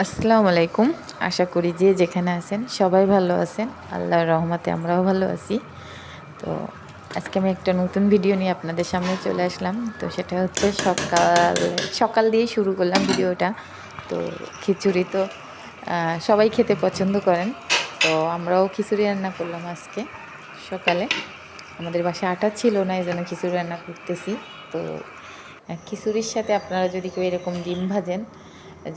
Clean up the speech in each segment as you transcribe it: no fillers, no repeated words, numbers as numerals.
আসসালামু আলাইকুম। আশা করি যে যেখানে আছেন সবাই ভালো আছেন। আল্লাহর রহমতে আমরাও ভালো আছি। তো আজকে আমি একটা নতুন ভিডিও নিয়ে আপনাদের সামনে চলে আসলাম। তো সেটা হচ্ছে সকাল দিয়েই শুরু করলাম ভিডিওটা। তো খিচুড়ি তো সবাই খেতে পছন্দ করেন। তো আমরাও খিচুড়ি রান্না করলাম আজকে সকালে। আমাদের বাসায় আটা ছিল না, এই জন্য খিচুড়ি রান্না করতেছি। তো খিচুড়ির সাথে আপনারা যদি কেউ এরকম ডিম ভাজেন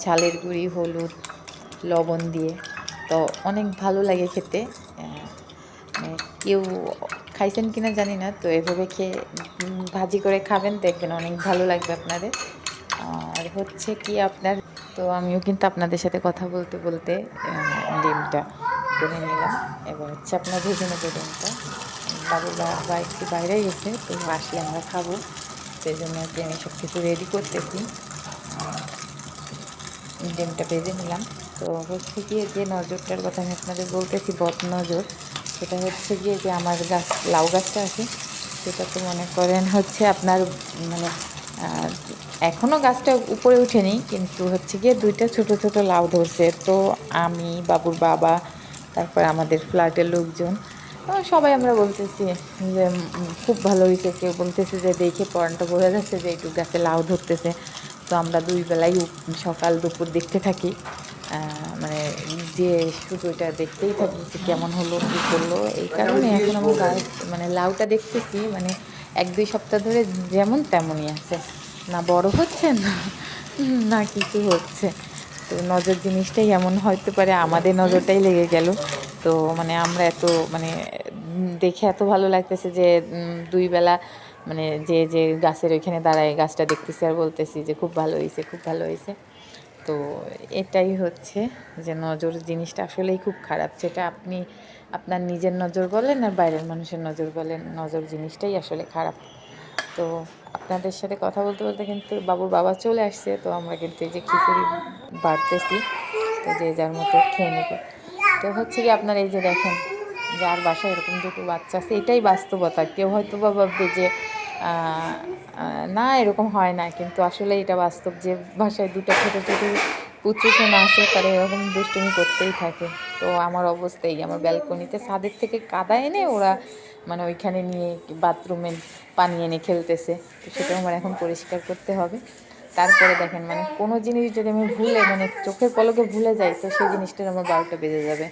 ঝালের গুঁড়ি, হলুদ, লবণ দিয়ে, তো অনেক ভালো লাগে খেতে। মানে কেউ খাইছেন কিনা জানি না, তো এভাবে খেয়ে ভাজি করে খাবেন, দেখবেন অনেক ভালো লাগবে আপনাদের। আর হচ্ছে কি আপনার, তো আমিও কিন্তু আপনাদের সাথে কথা বলতে বলতে ডিমটা করে নিলাম। এবার হচ্ছে আপনার ভেজে নেবো ডিমটা। বাবুর বাবা একটু বাইরে গেছে, তো আসলে আমরা খাবো, সেই জন্য আর কি আমি সব কিছু রেডি করতেছি। ডিমটা ভেজে নিলাম। তো হচ্ছে গিয়ে যে নজরটার কথা আমি আপনাদের বলতেছি, বদ নজর, সেটা হচ্ছে গিয়ে যে আমার গাছ, লাউ গাছটা আছে, সেটা তো মনে করেন হচ্ছে আপনার মানে এখনও গাছটা উপরে উঠেনি, কিন্তু হচ্ছে গিয়ে দুইটা ছোট ছোট লাউ ধরছে। তো আমি, বাবুর বাবা, তারপর আমাদের ফ্ল্যাটের লোকজন, সবাই আমরা বলতেছি যে খুব ভালো হয়েছে। কেউ বলতেছে যে দেখে পরানটা বোঝা যাচ্ছে যে একটু গাছে লাউ ধরতেছে। তো আমরা দুই বেলাই সকাল দুপুর দেখতে থাকি, মানে যে শুধু এটা দেখতেই থাকি যে কেমন হলো, কী করলো। এই কারণে এখন আমার গাছ মানে লাউটা দেখতেছি মানে 1-2 সপ্তাহ ধরে যেমন তেমনই আছে, না বড় হচ্ছে না না কিছু হচ্ছে। তো নজর জিনিসটাই এমন হয়তো পারে, আমাদের নজরটাই লেগে গেল। তো মানে আমরা এত মানে দেখে এত ভালো লাগতেছে যে দুই বেলা মানে যে গাছের ওইখানে দাঁড়ায় গাছটা দেখতেছি আর বলতেছি যে খুব ভালো হয়েছে, খুব ভালো হয়েছে। তো এটাই হচ্ছে যে নজর জিনিসটা আসলেই খুব খারাপ। যেটা আপনি আপনার নিজের নজর বলেন আর বাইরের মানুষের নজর বলেন, নজর জিনিসটাই আসলে খারাপ। তো আপনাদের সাথে কথা বলতে বলতে কিন্তু বাবুর বাবা চলে আসছে। তো আমরা কিন্তু এই যে খিচুড়ি বাড়তেছি, তো যে যার মতো খেয়ে নেবে। তো হচ্ছে কি আপনার এই যে দেখেন, যার বাসায় এরকম দুটো বাচ্চা আছে, এটাই বাস্তবতা। কেউ হয়তো বা ভাববে যে না এরকম হয় না, কিন্তু আসলে এটা বাস্তব যে বাসায় দুটো ছোটো ছোটো পুত্র সোনা আছে, তারা এরকম দুষ্টুমি করতেই থাকে। তো আমার অবস্থাই, আমার ব্যালকনিতে ছাদের থেকে কাদা এনে ওরা মানে ওইখানে নিয়ে বাথরুমে পানি এনে খেলতেছে। তো সেটাও আমার এখন পরিষ্কার করতে হবে। তারপরে দেখেন মানে কোনো জিনিস যদি আমি ভুলে মানে চোখের পলকে ভুলে যাই, তো সেই জিনিসটার আমার 12টা বেজে যাবে।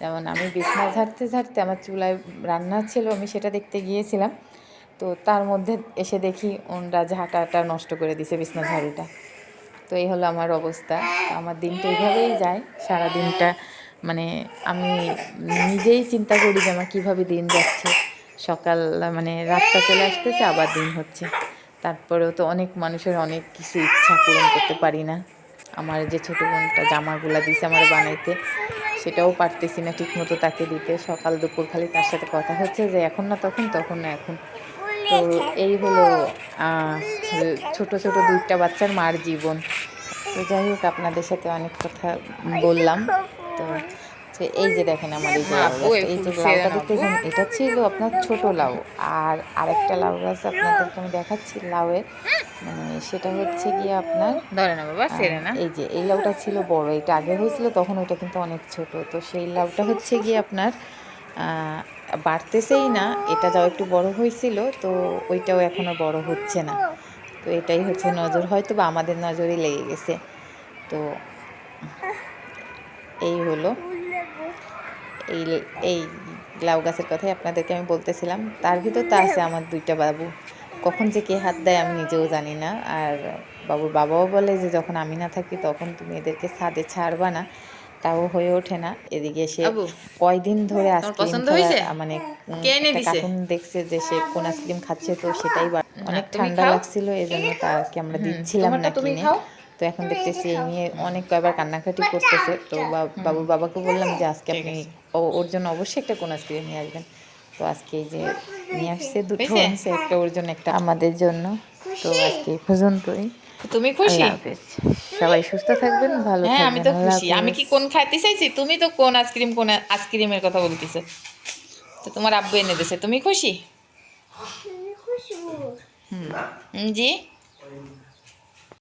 যেমন আমি বিছনা ঝাড়তে ঝাড়তে আমার চুলায় রান্না ছিল, আমি সেটা দেখতে গিয়েছিলাম। তো তার মধ্যে এসে দেখি ওনরা ঝাঁটাটা নষ্ট করে দিছে, বিছনা ঝাড়ুটা। তো এই হলো আমার অবস্থা। আমার দিনটা এইভাবেই যায়, সারা দিনটা মানে আমি নিজেই চিন্তা করি যে আমার কীভাবে দিন যাচ্ছে। সকাল মানে রাতটা চলে আসতেছে, আবার দিন হচ্ছে। তারপরেও তো অনেক মানুষের অনেক কিছু ইচ্ছা পূরণ করতে পারি না। আমার যে ছোটো বোনটা জামাগুলা দিছে আমার বানাইতে, সেটাও পারতেছি না ঠিকমতো তাকে দিতে। সকাল দুপুর খালি তার সাথে কথা হচ্ছে যে এখন না তখন, তখন না এখন। তো এই হলো ছোট ছোট 2টা বাচ্চার মার জীবন। তো যাই হোক, আপনাদের সাথে অনেক কথা বললাম। তো এই যে দেখেন আমার এই যে লাউ গাছটা, এই যে লাউটা দেখতেছেন, এটা ছিল আপনার ছোট লাউ। আর আরেকটা লাউ গাছ আপনাদেরকে আমি দেখাচ্ছি লাউয়ের, মানে সেটা হচ্ছে গিয়ে আপনার ধরে না বাবা, ছেড়ে না। এই যে এই লাউটা ছিল বড়, এটা আগে হয়েছিল তখন ওইটা কিন্তু অনেক ছোট। তো সেই লাউটা হচ্ছে গিয়ে আপনার বাড়তেছেই না। এটা যাও একটু বড় হয়েছিল, তো ওইটাও এখনো বড় হচ্ছে না। তো এটাই হচ্ছে নজর, হয়তো বা আমাদের নজরই লেগে গেছে। তো এই হলো এই এই লাউ গাছের কথাই আপনাদেরকে আমি বলতেছিলাম। তার ভিতর তো আছে আমার 2টা বাবু, কখন যে কে হাত দেয় আমি নিজেও জানি না। আর বাবুর বাবাও বলে যে যখন আমি না থাকি তখন তুমি এদেরকে ছাদে ছাড়বা না, তাও হয়ে ওঠে না। এদিকে সে আবু, কয়দিন ধরে তোমার আইসক্রিম পছন্দ খাওয়া হয়েছে? মানে কে এনে একটা দিছে? কার্টুন দেখছে যে সে কোন আইসক্রিম খাচ্ছে, তো সেটাই না, অনেক তুমি ঠান্ডা খাও। লাগছিল, এই জন্য তাকে আমরা দিচ্ছিলাম তোমারটা না তুমি কিনে। খাও। তো এখন দেখতেছি এই নিয়ে অনেক কয়বার কান্নাকাটি করতেছে। তো বাবুর বাবাকে বললাম যে আজকে ঠিক আপনি আছে। ওর জন্য অবশ্যই একটা কোন আইসক্রিম নিয়ে আসবেন। তো আজকে এই যে নিয়ে আসছে, দুটো হয়েছে? আনছে, একটা ওর জন্য একটা আমাদের জন্য। তো আজকে এই পর্যন্তই। তুমি খুশি? আল্লাহ হাফেজ। সবাই সুস্থ থাকবেন, ভালো হ্যাঁ, আমি থাকবেন। তো আল্লাহ খুশি। আমি হাফেজ। কি কোন খাইতে চাইছি? তুমি তো কোন আইসক্রিম, কোন আইসক্রিমের কথা বলতেছো। তো তোমার আব্বু এনে দিছে, তুমি খুশি? জি।